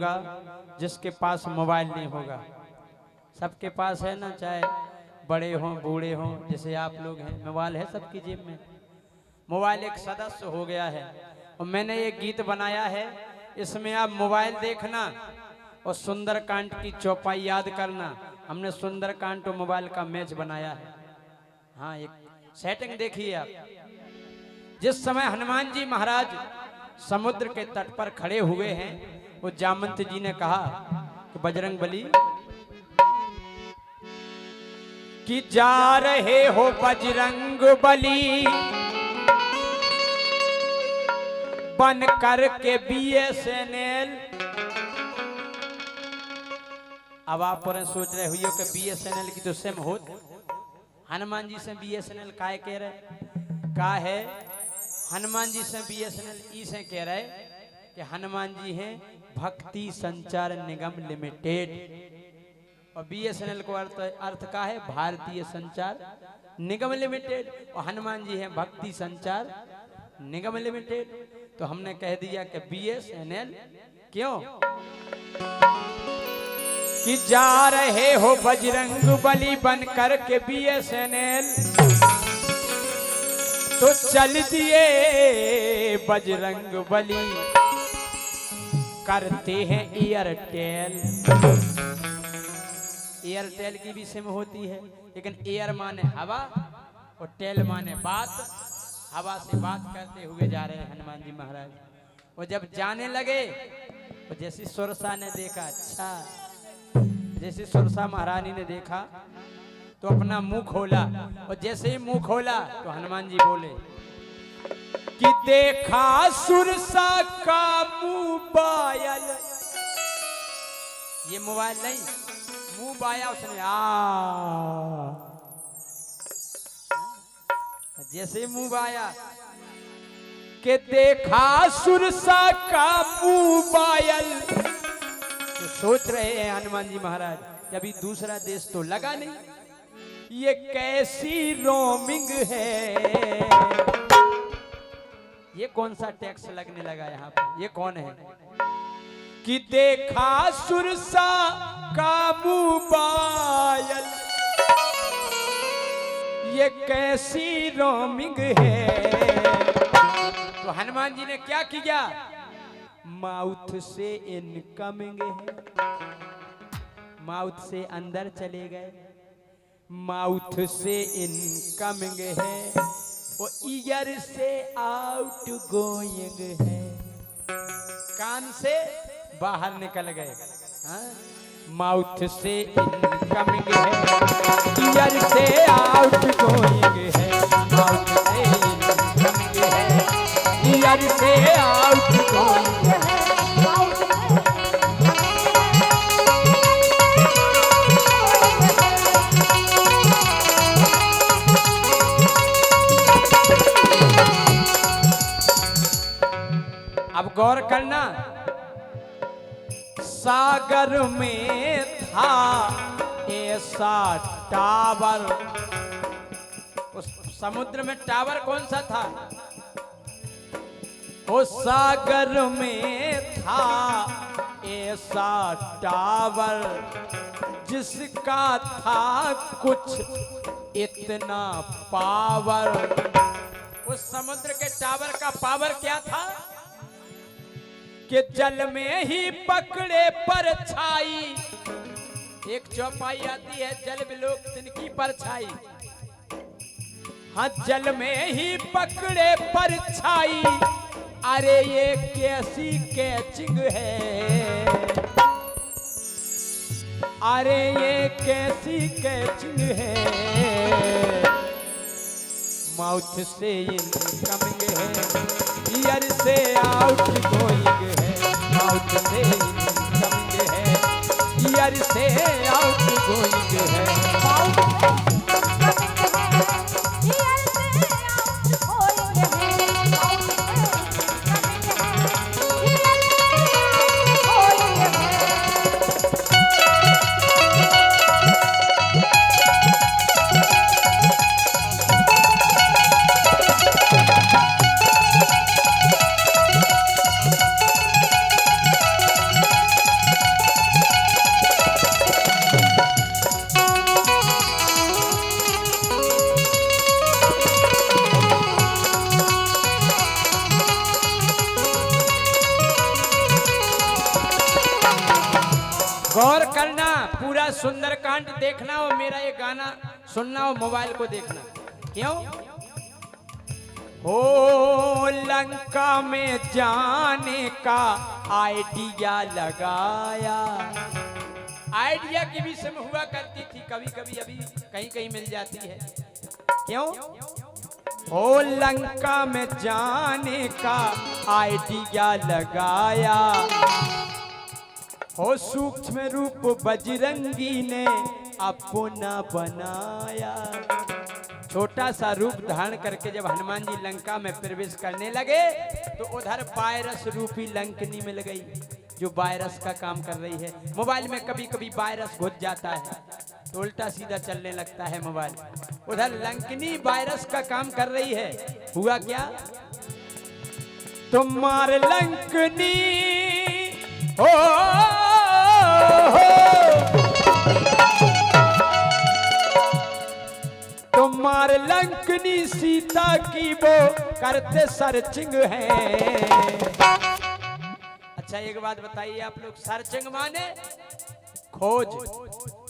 होगा जिसके पास मोबाइल नहीं होगा। सबके पास है ना, चाहे बड़े हों बूढ़े हों, जैसे आप लोग हैं, मोबाइल है सबकी जेब में। मोबाइल एक सदस्य हो गया है। और मैंने एक गीत बनाया है, इसमें आप मोबाइल देखना और सुंदरकांड की चौपाई याद करना। हमने सुंदरकांड और मोबाइल का मैच बनाया है। हाँ, एक सेटिंग देखिए आप। जिस समय हनुमान जी महाराज समुद्र के तट पर खड़े हुए हैं, वो जामवंत जी ने कहा कि बजरंगबली कि जा रहे हो बजरंगबली बन कर के BSNL। अब आप पर सोच रहे हुए कि BSNL की तो सिम हो, हनुमान जी से BSNL काहे कह रहे, का है हनुमान जी से BSNL इसे कह रहे कि हनुमान जी हैं भक्ति संचार निगम लिमिटेड, और BSNL को अर्थ का है भारतीय संचार निगम लिमिटेड, और हनुमान जी हैं भक्ति संचार निगम लिमिटेड। तो हमने कह दिया कि BSNL। क्यों कि जा रहे हो बजरंगबली बन कर के BSNL, तो चल दिए बजरंगबली करते हैं एयरटेल। एयरटेल की भी सिम होती है, लेकिन एयर माने हवा और टेल माने बात। हवा से बात करते हुए जा रहे हैं हनुमान जी महाराज। और जब जाने लगे तो जैसी सुरसा ने देखा, अच्छा जैसे सुरसा महारानी ने देखा तो अपना मुंह खोला, और जैसे ही मुंह खोला तो हनुमान जी बोले कि देखा सुरसा का मोबाइल। ये मोबाइल नहीं, मुंह बाया उसने। जैसे मुंह बाया के देखा सुरसा का मोबाइल, तो सोच रहे हैं हनुमान जी महाराज अभी दूसरा देश तो लगा नहीं, ये कैसी रोमिंग है, ये कौन सा टैक्स लगने लगा यहाँ पर, ये कौन है। कि देखा सुरसा का मोबाइल, ये कैसी रोमिंग है। तो हनुमान जी ने क्या किया, माउथ से इनकमिंग है, माउथ से अंदर चले गए, माउथ से इनकमिंग है, वो ईयर से आउट गोइंग है, कान से बाहर निकल गए। माउथ से इनकमिंग है, ईयर से आउट गोइंग है, माउथ से इनकमिंग है, ईयर से आउट गोइंग है। अब गौर करना, सागर में था ऐसा टावर, उस समुद्र में टावर कौन सा था, वो सागर में था ऐसा टावर, जिसका था कुछ इतना पावर। उस समुद्र के टावर का पावर क्या था कि जल में ही पकड़े परछाई। एक चौपाई आती है, जल विलोक तिनकी परछाई। हाँ, जल में ही पकड़े परछाई, अरे ये कैसी कैचिंग है, अरे ये कैसी कैचिंग है। माउथ से इनकमिंग है, ईयर से आउट गोइंग है, माउथ से इनकमिंग है, ईयर से आउट गोइंग है। गौर करना, पूरा सुंदरकांड देखना और मेरा ये गाना सुनना और मोबाइल को देखना। क्यों? ओ लंका में जाने का आइडिया लगाया। आइडिया की भी समय हुआ करती थी, कभी कभी अभी कहीं कहीं मिल जाती है। क्यों? ओ लंका में जाने का आइडिया लगाया, हो सूक्ष्म रूप बजरंगी ने अपना बनाया। छोटा सा रूप धारण करके जब हनुमान जी लंका में प्रवेश करने लगे तो उधर वायरस रूपी लंकनी मिल गई, जो वायरस का काम कर रही है। मोबाइल में कभी कभी वायरस घुस जाता है तो उल्टा सीधा चलने लगता है मोबाइल। उधर लंकनी वायरस का काम कर रही है। हुआ क्या? तुम्हारे लंकनी हो तुम्हारे लंकनी सीता की वो करते सर्चिंग है। अच्छा एक बात बताइए आप लोग, सर्चिंग माने खोज,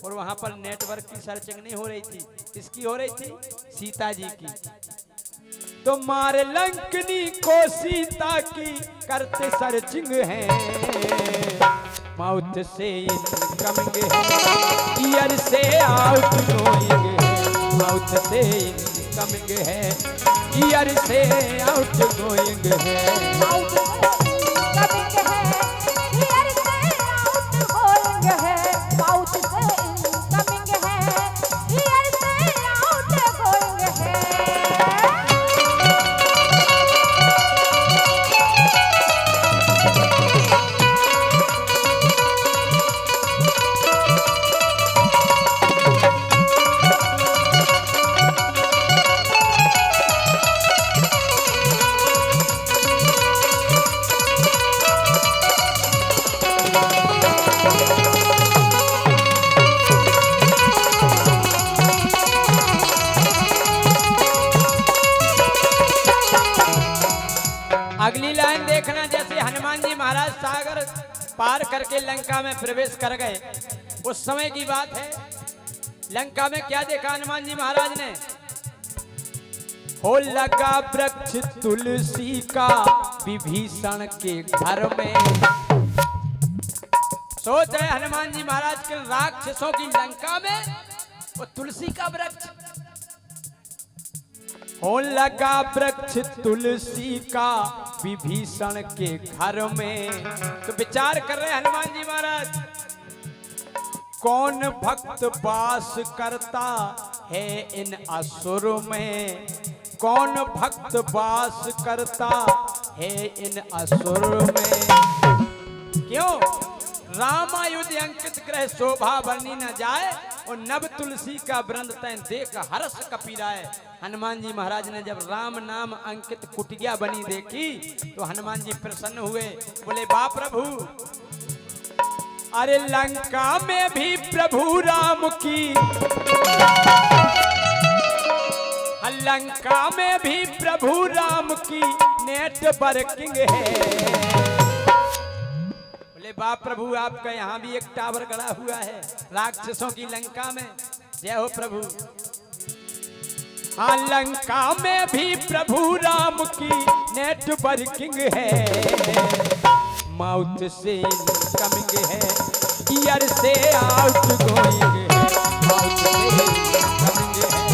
और वहां पर नेटवर्क की सर्चिंग नहीं हो रही थी, किसकी हो रही थी? सीता जी की। तुम्हारे लंकनी को सीता की करते सर्चिंग है, माउथ से इनकमिंग है, ईयर से आउट गोइंग है, माउथ से इनकमिंग है, ईयर से आउट गोइंग है, माउथ से इनकमिंग है, ईयर से आउट गोइंग है, माउथ से इनकमिंग है, ईयर से आउट गोइंग है। अगली लाइन देखना, जैसे हनुमान जी महाराज सागर पार करके लंका में प्रवेश कर गए, उस समय की बात है। लंका में क्या देखा हनुमान जी महाराज ने? हो लगा वृक्ष तुलसी का विभीषण के घर में। सोच है हनुमान जी महाराज के राक्षसों की लंका में वो तुलसी का वृक्ष। हो लगा वृक्ष तुलसी का विभीषण के घर में। तो विचार कर रहे हनुमान जी महाराज, कौन भक्त वास करता है इन असुर में, कौन भक्त वास करता है इन असुर में। क्यों? रामायुध अंकित ग्रह शोभा बनी न जाए, और नव तुलसी का वृंद तैन देख हर्ष कपीराए। हनुमान जी महाराज ने जब राम नाम अंकित कुटिया बनी देखी तो हनुमान जी प्रसन्न हुए, बोले बाप प्रभु, अरे लंका में भी प्रभु राम की, लंका में भी प्रभु राम की नेटवर्किंग है। बोले बाप प्रभु, आपका यहाँ भी एक टावर गड़ा हुआ है राक्षसों की लंका में। जय हो प्रभु। हाँ, लंका में भी प्रभु राम की नेटवर्किंग है, माउथ से इनकमिंग है, ईयर से आउट गोइंग है, माउथ से इनकमिंग है,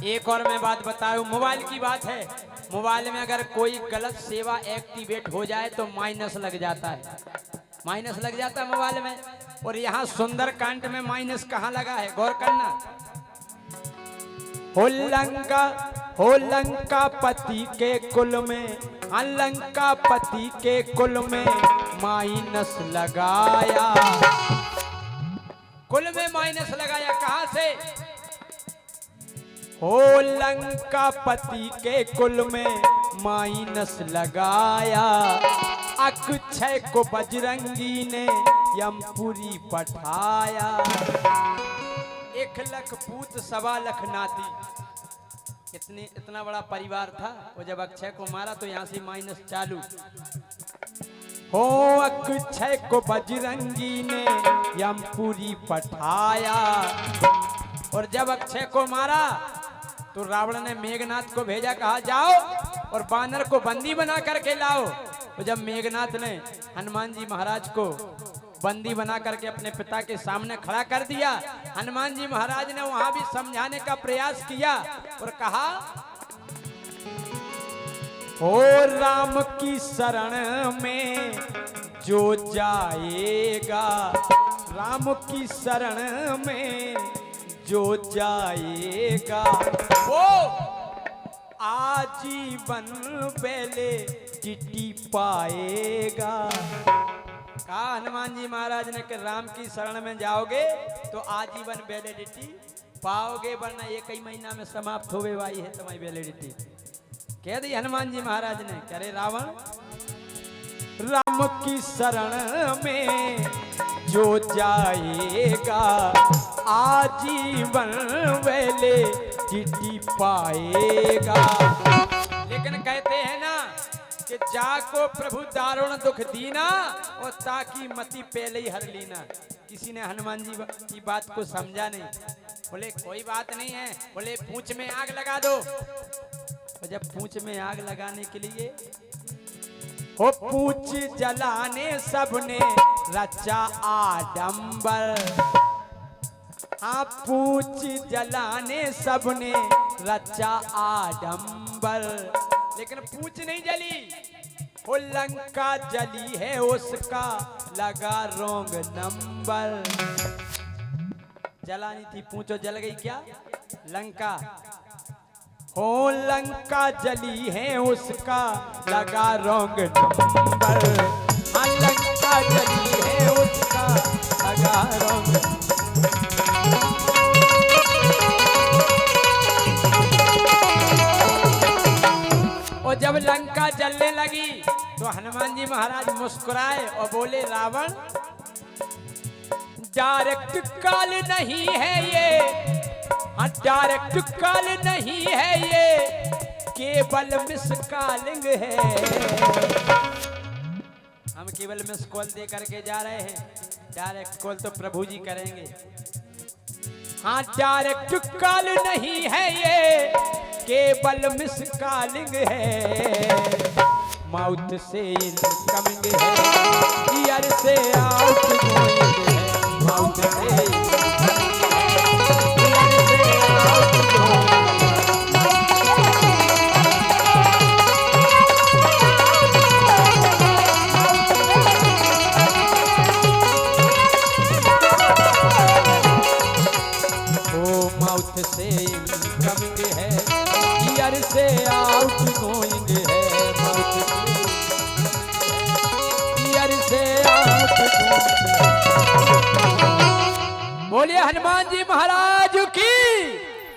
एक और मैं बात बताऊं, मोबाइल की बात है। मोबाइल में अगर कोई गलत सेवा एक्टिवेट हो जाए तो माइनस लग जाता है। माइनस लग जाता है मोबाइल में। और यहाँ सुंदरकांड में माइनस कहाँ लगा है, गौर करना। हो लंका पति के कुल में, लंका पति के कुल में माइनस लगाया। कुल में माइनस लगाया कहां से? हो लंका पति के कुल में माइनस लगाया। अक्षय को बजरंगी ने यमपुरी पठाया। 1 लाख पूत 1.25 लाख नाती, इतना बड़ा परिवार था। वो जब अक्षय को मारा तो यहां से माइनस चालू। हो अक्षय को बजरंगी ने यमपुरी पठाया। और जब अक्षय को मारा तो रावण ने मेघनाथ को भेजा, कहा जाओ और बानर को बंदी बना करके लाओ। तो जब मेघनाथ ने हनुमान जी महाराज को बंदी बना करके अपने पिता के सामने खड़ा कर दिया, हनुमान जी महाराज ने वहां भी समझाने का प्रयास किया और कहा, हो राम की शरण में जो जाएगा, राम की शरण में जो जाएगा वो आजीवन बेले चिट्ठी पाएगा। कहा हनुमान जी महाराज ने कि राम की शरण में जाओगे तो आजीवन वैलिडिटी पाओगे, वरना 1 ही महीना में समाप्त होवे वाली है तुम्हारी वैलिडिटी। कह दी हनुमान जी महाराज ने। करे रावण, राम की शरण में जो जाएगा आजीवन वैलिडिटी पाएगा। लेकिन कहते हैं ना कि जाको प्रभु दारुण दुख दीना और ताकि मति पहले ही हर लीना। किसी ने हनुमान जी की बात को समझा नहीं। बोले कोई बात नहीं है, बोले पूंछ में आग लगा दो। और जब पूंछ में आग लगाने के लिए हो पूंछ जलाने सबने रचा आडंबर। हाँ पूंछ जलाने सबने रचा आडंबर, लेकिन पूंछ नहीं जली। वो लंका जली है उसका लगा रोंग नंबर। जलानी थी पूंछ, जल गई क्या लंका। हो लंका जली है उसका लगा रोंग नंबर। हाँ लंका जली है उसका लगा रोंग। और जब लंका जलने लगी तो हनुमान जी महाराज मुस्कुराए और बोले, रावण डायरेक्ट कॉल नहीं है ये, डायरेक्ट कॉल नहीं है ये, केवल मिस कॉलिंग है। हम केवल मिस कॉल दे करके जा रहे हैं, डायरेक्ट कॉल तो प्रभु जी करेंगे। हाँ डायरेक्ट कॉल नहीं है ये, केवल मिस कॉलिंग है। माउथ से इनकमिंग है, ईयर से आउट गोइंग है। माउथ से इनकमिंग है, ईयर से आउट गोइंग है। माउथ से ईयर से आउट गोइंग है। बोलिए हनुमान जी महाराज की।